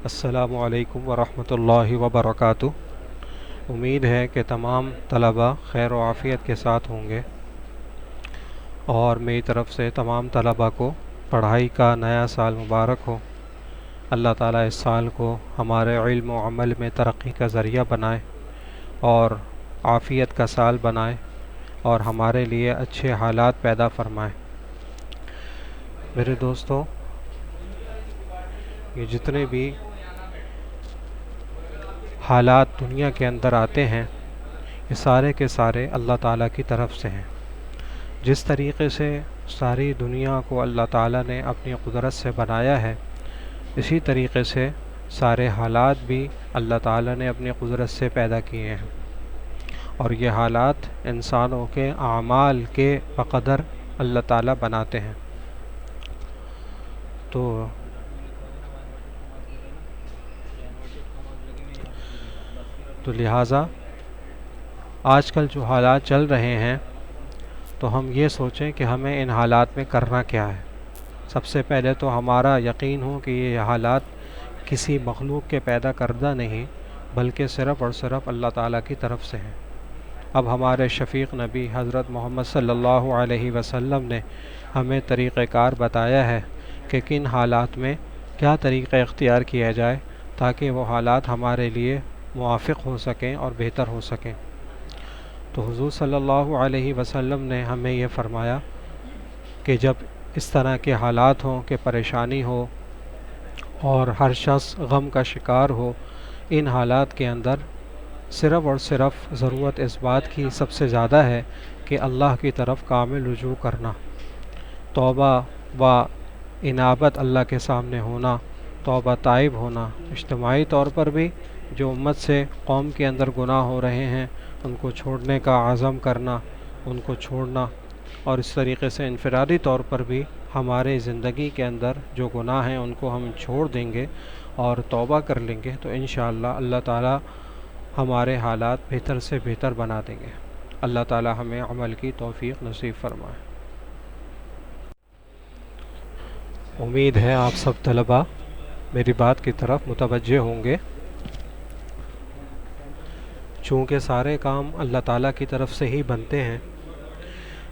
السلام علیکم ورحمۃ اللہ وبرکاتہ۔ امید ہے کہ تمام طلباء خیر و عافیت کے ساتھ ہوں گے، اور میری طرف سے تمام طلباء کو پڑھائی کا نیا سال مبارک ہو۔ اللہ تعالیٰ اس سال کو ہمارے علم و عمل میں ترقی کا ذریعہ بنائے اور عافیت کا سال بنائے اور ہمارے لیے اچھے حالات پیدا فرمائے۔ میرے دوستوں، یہ جتنے بھی حالات دنیا کے اندر آتے ہیں، یہ سارے کے سارے اللہ تعالیٰ کی طرف سے ہیں۔ جس طریقے سے ساری دنیا کو اللہ تعالیٰ نے اپنی قدرت سے بنایا ہے، اسی طریقے سے سارے حالات بھی اللہ تعالیٰ نے اپنی قدرت سے پیدا کیے ہیں، اور یہ حالات انسانوں کے اعمال کے بقدر اللہ تعالیٰ بناتے ہیں۔ تو لہٰذا آج کل جو حالات چل رہے ہیں، تو ہم یہ سوچیں کہ ہمیں ان حالات میں کرنا کیا ہے۔ سب سے پہلے تو ہمارا یقین ہو کہ یہ حالات کسی مخلوق کے پیدا کردہ نہیں، بلکہ صرف اور صرف اللہ تعالیٰ کی طرف سے ہیں۔ اب ہمارے شفیق نبی حضرت محمد صلی اللہ علیہ وسلم نے ہمیں طریقہ کار بتایا ہے کہ کن حالات میں کیا طریقہ اختیار کیا جائے تاکہ وہ حالات ہمارے لیے موافق ہو سکیں اور بہتر ہو سکیں۔ تو حضور صلی اللہ علیہ وسلم نے ہمیں یہ فرمایا کہ جب اس طرح کے حالات ہوں کہ پریشانی ہو اور ہر شخص غم کا شکار ہو، ان حالات کے اندر صرف اور صرف ضرورت اس بات کی سب سے زیادہ ہے کہ اللہ کی طرف کامل رجوع کرنا، توبہ و انابت اللہ کے سامنے ہونا، توبہ طائب ہونا، اجتماعی طور پر بھی جو امت سے قوم کے اندر گناہ ہو رہے ہیں ان کو چھوڑنے کا عزم کرنا، ان کو چھوڑنا، اور اس طریقے سے انفرادی طور پر بھی ہمارے زندگی کے اندر جو گناہ ہیں ان کو ہم چھوڑ دیں گے اور توبہ کر لیں گے تو انشاءاللہ اللہ تعالیٰ ہمارے حالات بہتر سے بہتر بنا دیں گے۔ اللہ تعالیٰ ہمیں عمل کی توفیق نصیب فرمائے۔ امید ہے آپ سب طلباء میری بات کی طرف متوجہ ہوں گے۔ چونکہ سارے کام اللہ تعالیٰ کی طرف سے ہی بنتے ہیں،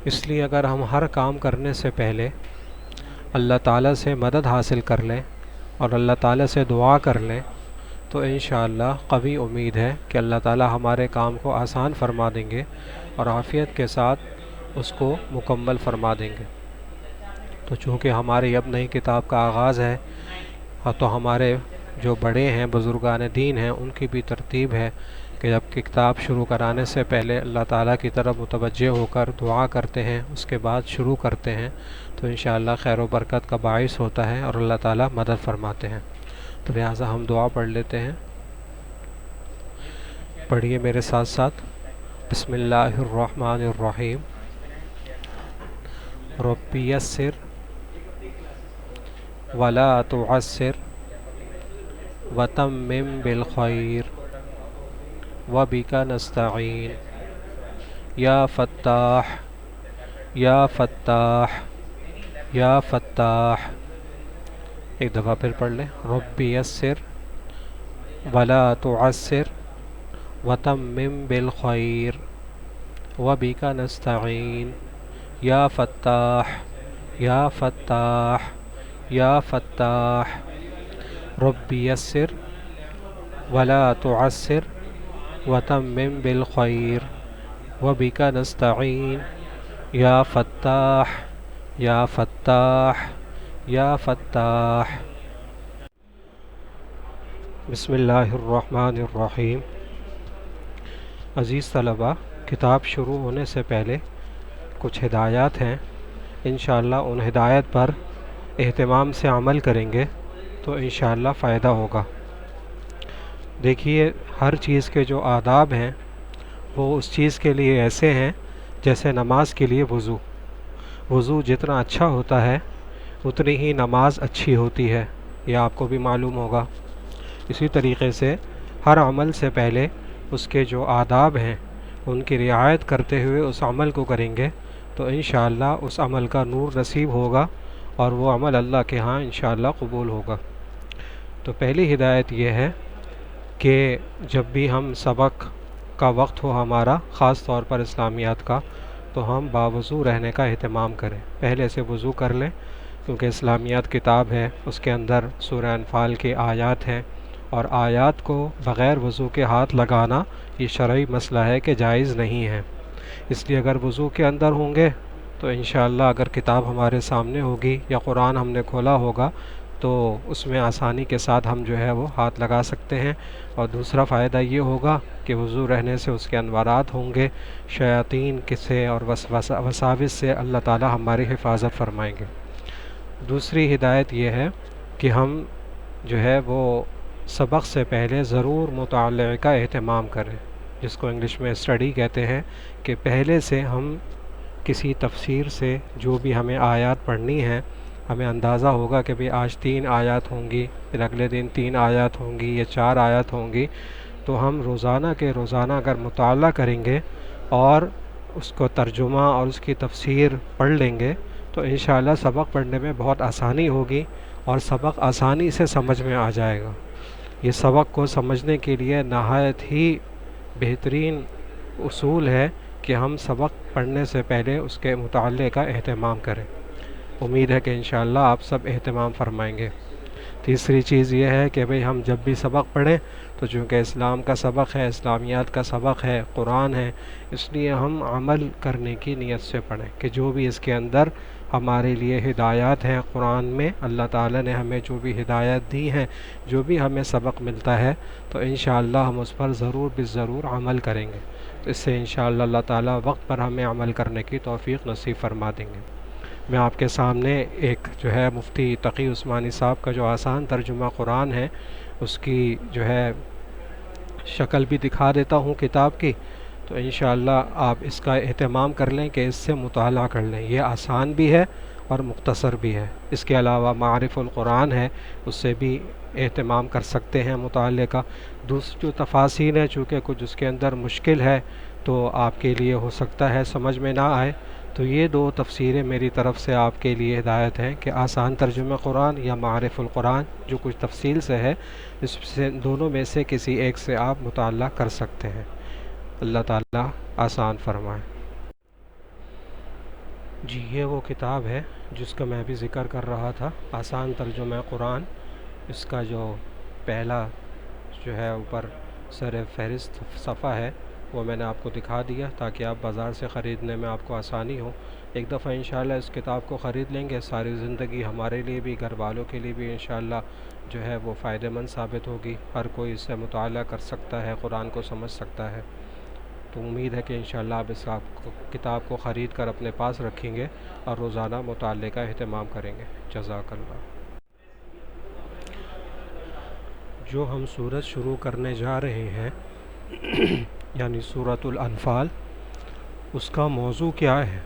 اس لیے اگر ہم ہر کام کرنے سے پہلے اللہ تعالیٰ سے مدد حاصل کر لیں اور اللہ تعالیٰ سے دعا کر لیں تو انشاءاللہ قوی امید ہے کہ اللہ تعالیٰ ہمارے کام کو آسان فرما دیں گے اور عافیت کے ساتھ اس کو مکمل فرما دیں گے۔ تو چونکہ ہماری اب نئی کتاب کا آغاز ہے، تو ہمارے جو بڑے ہیں، بزرگان دین ہیں، ان کی بھی ترتیب ہے کہ جب کتاب شروع کرانے سے پہلے اللہ تعالیٰ کی طرف متوجہ ہو کر دعا کرتے ہیں، اس کے بعد شروع کرتے ہیں تو انشاءاللہ خیر و برکت کا باعث ہوتا ہے اور اللہ تعالیٰ مدد فرماتے ہیں۔ تو لہٰذا ہم دعا پڑھ لیتے ہیں۔ پڑھیے میرے ساتھ ساتھ۔ بسم اللہ الرحمن الرحیم۔ ربی یسر ولا تعسر وتمم بالخیر وبک نستعین یا فتاح یا فتاح یا فتاح۔ ایک دفعہ پھر پڑھ لیں۔ ربی یسر ولا تعسر وتمم بالخیر وبک نستعین یا فتاح یا فتاح یا فتاح۔ ربی یسر ولا تعسر وتمم بالخیر وبک نستعین یا فتاح یا فتاح یا فتاح۔ بسم اللہ الرحمن الرحیم۔ عزیز طلباء، کتاب شروع ہونے سے پہلے کچھ ہدایات ہیں، انشاءاللہ ان ہدایت پر اہتمام سے عمل کریں گے تو انشاءاللہ فائدہ ہوگا۔ دیکھیے، ہر چیز کے جو آداب ہیں وہ اس چیز کے لیے ایسے ہیں جیسے نماز کے لیے وضو جتنا اچھا ہوتا ہے اتنی ہی نماز اچھی ہوتی ہے، یہ آپ کو بھی معلوم ہوگا۔ اسی طریقے سے ہر عمل سے پہلے اس کے جو آداب ہیں ان کی رعایت کرتے ہوئے اس عمل کو کریں گے تو انشاءاللہ اس عمل کا نور نصیب ہوگا اور وہ عمل اللہ کے ہاں انشاءاللہ قبول ہوگا۔ تو پہلی ہدایت یہ ہے کہ جب بھی ہم سبق کا وقت ہو ہمارا، خاص طور پر اسلامیات کا، تو ہم باوضو رہنے کا اہتمام کریں، پہلے سے وضو کر لیں، کیونکہ اسلامیات کتاب ہے، اس کے اندر سورہ انفال کی آیات ہیں، اور آیات کو بغیر وضو کے ہاتھ لگانا یہ شرعی مسئلہ ہے کہ جائز نہیں ہے۔ اس لیے اگر وضو کے اندر ہوں گے تو انشاءاللہ اگر کتاب ہمارے سامنے ہوگی یا قرآن ہم نے کھولا ہوگا تو اس میں آسانی کے ساتھ ہم جو ہے وہ ہاتھ لگا سکتے ہیں۔ اور دوسرا فائدہ یہ ہوگا کہ وضو رہنے سے اس کے انوارات ہوں گے، شیاطین سے اور وساوس سے اللہ تعالی ہماری حفاظت فرمائیں گے۔ دوسری ہدایت یہ ہے کہ ہم جو ہے وہ سبق سے پہلے ضرور مطالعے کا اہتمام کریں، جس کو انگلش میں اسٹڈی کہتے ہیں، کہ پہلے سے ہم کسی تفسیر سے جو بھی ہمیں آیات پڑھنی ہے، ہمیں اندازہ ہوگا کہ بھئی آج 3 آیات ہوں گی، پھر اگلے دن 3 آیات ہوں گی یا 4 آیات ہوں گی، تو ہم روزانہ کے روزانہ اگر مطالعہ کریں گے اور اس کو ترجمہ اور اس کی تفسیر پڑھ لیں گے تو انشاءاللہ سبق پڑھنے میں بہت آسانی ہوگی اور سبق آسانی سے سمجھ میں آ جائے گا۔ یہ سبق کو سمجھنے کے لیے نہایت ہی بہترین اصول ہے کہ ہم سبق پڑھنے سے پہلے اس کے مطالعے کا اہتمام کریں۔ امید ہے کہ انشاءاللہ آپ سب اہتمام فرمائیں گے۔ تیسری چیز یہ ہے کہ بھئی ہم جب بھی سبق پڑھیں تو چونکہ اسلام کا سبق ہے، اسلامیات کا سبق ہے، قرآن ہے، اس لیے ہم عمل کرنے کی نیت سے پڑھیں کہ جو بھی اس کے اندر ہمارے لیے ہدایات ہیں قرآن میں، اللہ تعالی نے ہمیں جو بھی ہدایات دی ہیں، جو بھی ہمیں سبق ملتا ہے تو انشاءاللہ ہم اس پر ضرور عمل کریں گے۔ تو اس سے انشاءاللہ اللہ تعالی وقت پر ہمیں عمل کرنے کی توفیق نصیب فرما دیں گے۔ میں آپ کے سامنے ایک جو ہے مفتی تقی عثمانی صاحب کا جو آسان ترجمہ قرآن ہے اس کی جو ہے شکل بھی دکھا دیتا ہوں کتاب کی، تو انشاءاللہ آپ اس کا اہتمام کر لیں کہ اس سے مطالعہ کر لیں۔ یہ آسان بھی ہے اور مختصر بھی ہے۔ اس کے علاوہ معارف القرآن ہے، اس سے بھی اہتمام کر سکتے ہیں مطالعے کا۔ دوسری جو تفاصیل ہیں چونکہ کچھ اس کے اندر مشکل ہے تو آپ کے لیے ہو سکتا ہے سمجھ میں نہ آئے، تو یہ 2 تفسیریں میری طرف سے آپ کے لیے ہدایت ہیں کہ آسان ترجمہ قرآن یا معارف القرآن جو کچھ تفصیل سے ہے، اس سے دونوں میں سے کسی ایک سے آپ مطالعہ کر سکتے ہیں۔ اللہ تعالیٰ آسان فرمائے۔ جی یہ وہ کتاب ہے جس کا میں بھی ذکر کر رہا تھا، آسان ترجمہ قرآن۔ اس کا جو پہلا جو ہے اوپر سر فہرست صفحہ ہے وہ میں نے آپ کو دکھا دیا تاکہ آپ بازار سے خریدنے میں آپ کو آسانی ہو۔ ایک دفعہ انشاءاللہ اس کتاب کو خرید لیں گے، ساری زندگی ہمارے لیے بھی، گھر والوں کے لیے بھی انشاءاللہ جو ہے وہ فائدہ مند ثابت ہوگی۔ ہر کوئی اس سے مطالعہ کر سکتا ہے، قرآن کو سمجھ سکتا ہے۔ تو امید ہے کہ انشاءاللہ آپ اس کتاب کو خرید کر اپنے پاس رکھیں گے اور روزانہ مطالعے کا اہتمام کریں گے۔ جزاک اللہ۔ جو ہم سورت شروع کرنے جا رہے ہیں یعنی سورۃ الانفال، اس کا موضوع کیا ہے،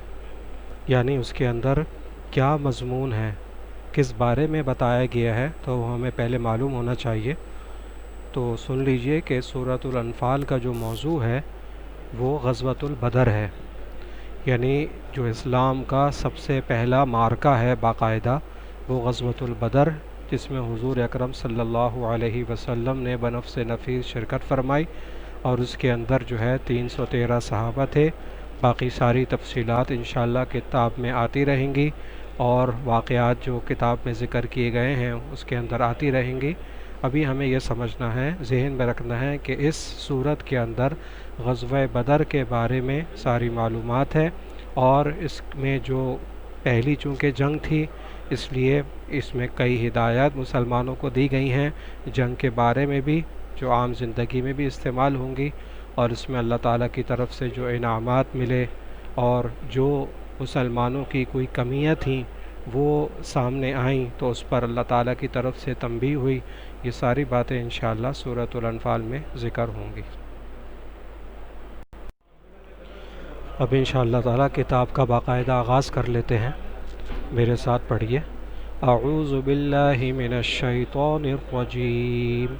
یعنی اس کے اندر کیا مضمون ہے، کس بارے میں بتایا گیا ہے، تو وہ ہمیں پہلے معلوم ہونا چاہیے۔ تو سن لیجئے کہ سورۃ الانفال کا جو موضوع ہے وہ غزوۃ البدر ہے، یعنی جو اسلام کا سب سے پہلا معرکہ ہے باقاعدہ وہ غزوۃ البدر، جس میں حضور اکرم صلی اللہ علیہ وسلم نے بنفس نفیس شرکت فرمائی، اور اس کے اندر جو ہے 313 صحابہ تھے۔ باقی ساری تفصیلات انشاءاللہ کتاب میں آتی رہیں گی، اور واقعات جو کتاب میں ذکر کیے گئے ہیں اس کے اندر آتی رہیں گی۔ ابھی ہمیں یہ سمجھنا ہے، ذہن میں رکھنا ہے کہ اس صورت کے اندر غزوہ بدر کے بارے میں ساری معلومات ہے، اور اس میں جو پہلی چونکہ جنگ تھی اس لیے اس میں کئی ہدایات مسلمانوں کو دی گئی ہیں جنگ کے بارے میں بھی، جو عام زندگی میں بھی استعمال ہوں گی، اور اس میں اللہ تعالیٰ کی طرف سے جو انعامات ملے اور جو مسلمانوں کی کوئی کمیاں تھیں وہ سامنے آئیں تو اس پر اللہ تعالیٰ کی طرف سے تنبیہ ہوئی۔ یہ ساری باتیں انشاءاللہ سورۃ الانفال میں ذکر ہوں گی۔ اب انشاءاللہ تعالیٰ کتاب کا باقاعدہ آغاز کر لیتے ہیں، میرے ساتھ پڑھیے۔ اعوذ باللہ من الشیطان الرجیم،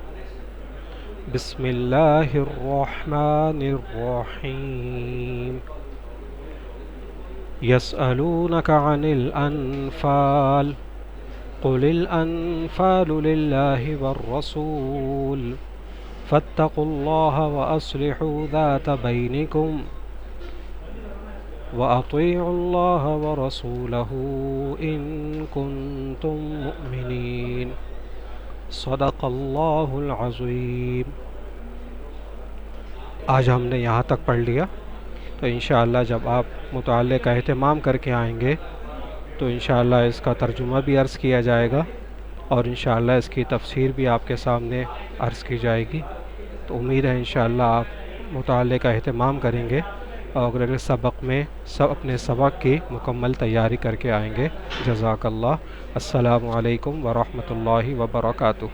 بسم اللہ الرحمن الرحیم، یسألونک عن الانفال قل الأنفال لله والرسول فاتقوا الله وأصلحوا ذات بينكم وأطيعوا الله ورسوله إن كنتم مؤمنين صدق اللہ العظیم۔ آج ہم نے یہاں تک پڑھ لیا، تو انشاءاللہ جب آپ مطالعے کا اہتمام کر کے آئیں گے تو انشاءاللہ اس کا ترجمہ بھی عرض کیا جائے گا، اور انشاءاللہ اس کی تفسیر بھی آپ کے سامنے عرض کی جائے گی۔ تو امید ہے انشاءاللہ آپ مطالعے کا اہتمام کریں گے اور اگلے سبق میں اپنے سبق کی مکمل تیاری کر کے آئیں گے۔ جزاک اللہ۔ السلام علیکم ورحمۃ اللہ وبرکاتہ۔